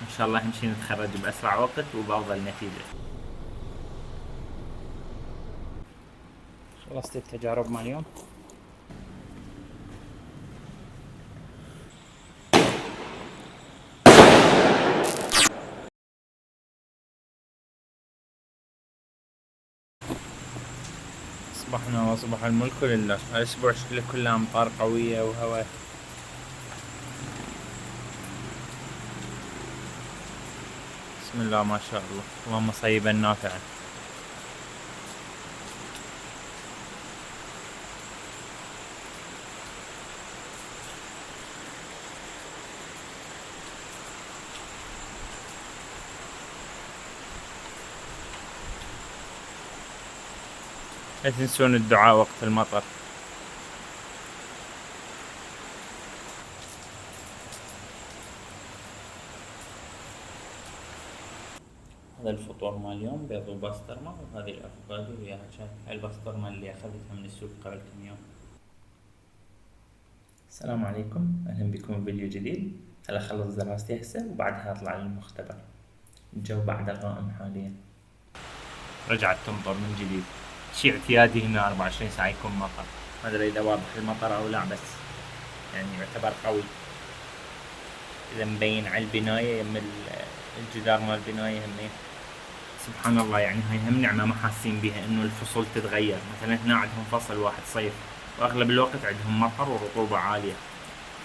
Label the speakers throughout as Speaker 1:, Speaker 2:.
Speaker 1: إن شاء الله أهم شي نتخرج بأسرع وقت وبأفضل نتيجة. خلصت التجارب مال اليوم. أصبحنا وأصبح الملك لله. الأسبوع شكله كله أمطار قوية وهواء. بسم الله ما شاء الله، اللهم صيبا نافعا. لا تنسون الدعاء وقت المطر. هذا الفطور مال اليوم، بيض وبسطرمة، وهذه الأفوكادو وياها شاي. هاي البسطرمة اللي أخذتها من السوق قبل كم يوم. السلام عليكم، أهلا بكم في فيديو جديد. هلا خلص دراستي هسه وبعدها أطلع للمختبر. الجو بعده غائم حاليا. رجعت تمطر من جديد، شي اعتيادي هنا 24 ساعة يكون مطر. ما أدري إذا واضح المطر أو لا، بس يعني يعتبر قوي. إذا مبين على البناية يم الجدار مال البناية همين. سبحان الله، يعني هاي هم نعمة ما حاسين بيها، إنه الفصول تتغير. مثلا هنا عندهم فصل واحد صيف، وأغلب الوقت عندهم مطر ورطوبة عالية.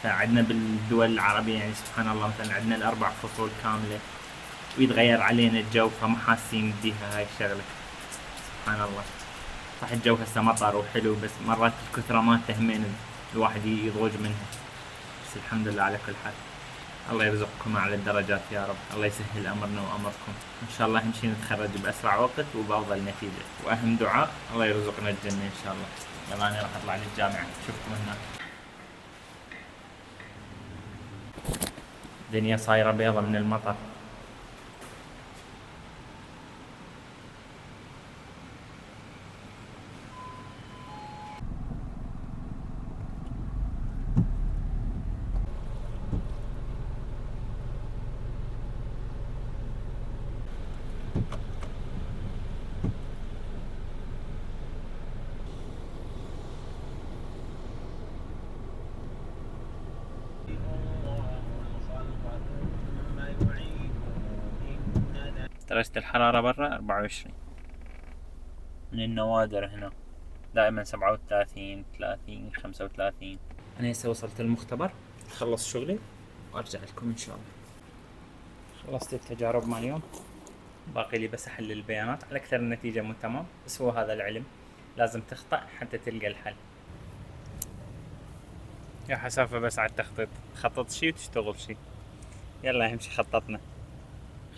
Speaker 1: فعندنا بالدول العربية يعني سبحان الله مثلا عندنا الأربع فصول كاملة، ويتغير علينا الجو فما حاسين بيها هاي الشغلة. سبحان الله. صح الجو هسه مطر وحلو، بس مرات الكثرة مالته همين الواحد يضوج منها. بس الحمد لله على كل حال. الله يرزقكم أعلى الدرجات يا رب، الله يسهل أمرنا وأمركم. إن شاء الله أهم شي نتخرج بأسرع وقت وبأفضل نتيجة، وأهم دعاء الله يرزقنا الجنة إن شاء الله. يلا أنا راح أطلع للجامعة، أشوفكم هناك. الدنيا صايرة بيضة من المطر. درجة الحرارة برا 24، من النوادر هنا دائما 37 30 35. أنا هسه وصلت المختبر، أخلص شغلي وأرجع لكم إن شاء الله. خلصت التجارب مال اليوم، باقي لي بس أحل البيانات. على أكثر النتيجة مو تمام، بس هو هذا العلم، لازم تخطأ حتى تلقى الحل. يا حسافة بس على التخطيط، خطط شي وتشتغل شي. يلا أهم شي خططنا،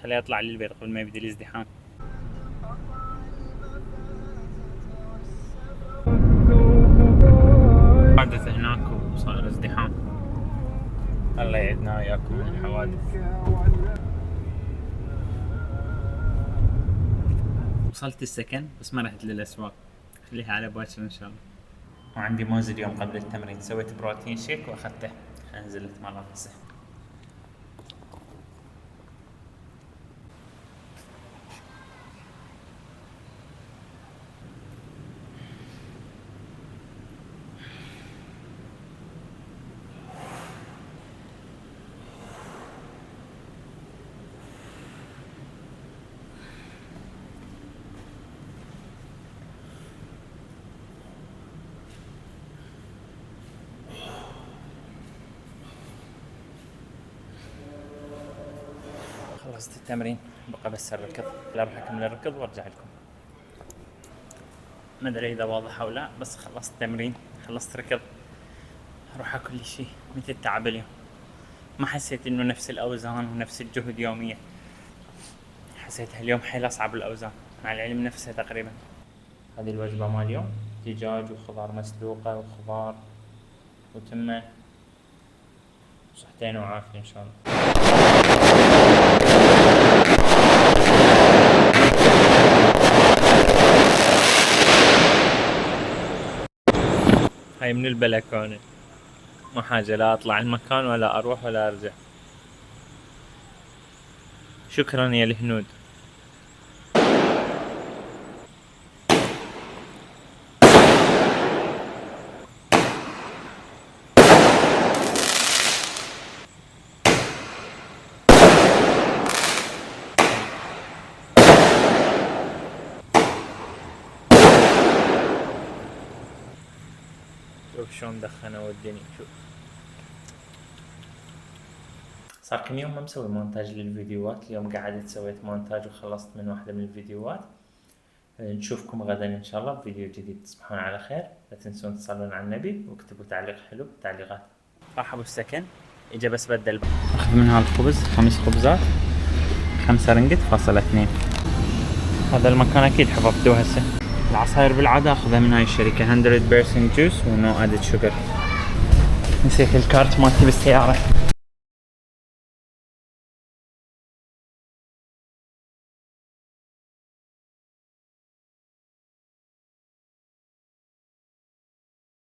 Speaker 1: خليه يطلع لي البيض قبل ما يبدي الازدحام. حادث هناك وصار ازدحام. الله يعدنا وياكم من الحوادث. وصلت السكن بس ما رحت للأسواق، خليها على باكر إن شاء الله. وعندي موز اليوم قبل التمرين، سويت بروتين شيك وأخذته. أنزل أتمرن هسه. خلصت التمرين، بقى بس الركض. لا راح أكمل الركض وأرجع لكم. ما أدري إذا واضح أو لا، بس خلصت التمرين، خلصت ركض. أروح أكل لي شي مثل تعب اليوم. ما حسيت إنه نفس الأوزان ونفس الجهد يوميا. حسيت هاليوم حيل أصعب الأوزان، مع العلم نفسها تقريبا. هذه الوجبة مال اليوم، دجاج وخضار مسلوقة وخضار وتمة. صحتين وعافية إن شاء الله. هاي من البلكونة، ما حاجة لا أطلع المكان ولا أروح ولا أرجع. شكرا يا الهنود. شوف شلون دخنوا ودني. شوف صار كم يوم ما مسوي مونتاج للفيديوهات. اليوم قعدت سويت مونتاج وخلصت من واحدة من الفيديوهات. نشوفكم غدا ان شاء الله بفيديو جديد. تصبحون على خير. لا تنسون تصلون على النبي واكتبوا تعليق حلو تعليقات. راح ابو السكن اجا بس بدل. اخذ من هالخبز 5 خبزات 5 رنجت فاصلة 2. هذا المكان اكيد حفظتوه هسه. العصاير بالعادة اخذها من هاي الشركة 100% جوس ونو ادد شوجر. نسيت الكارت مالتي بالسيارة.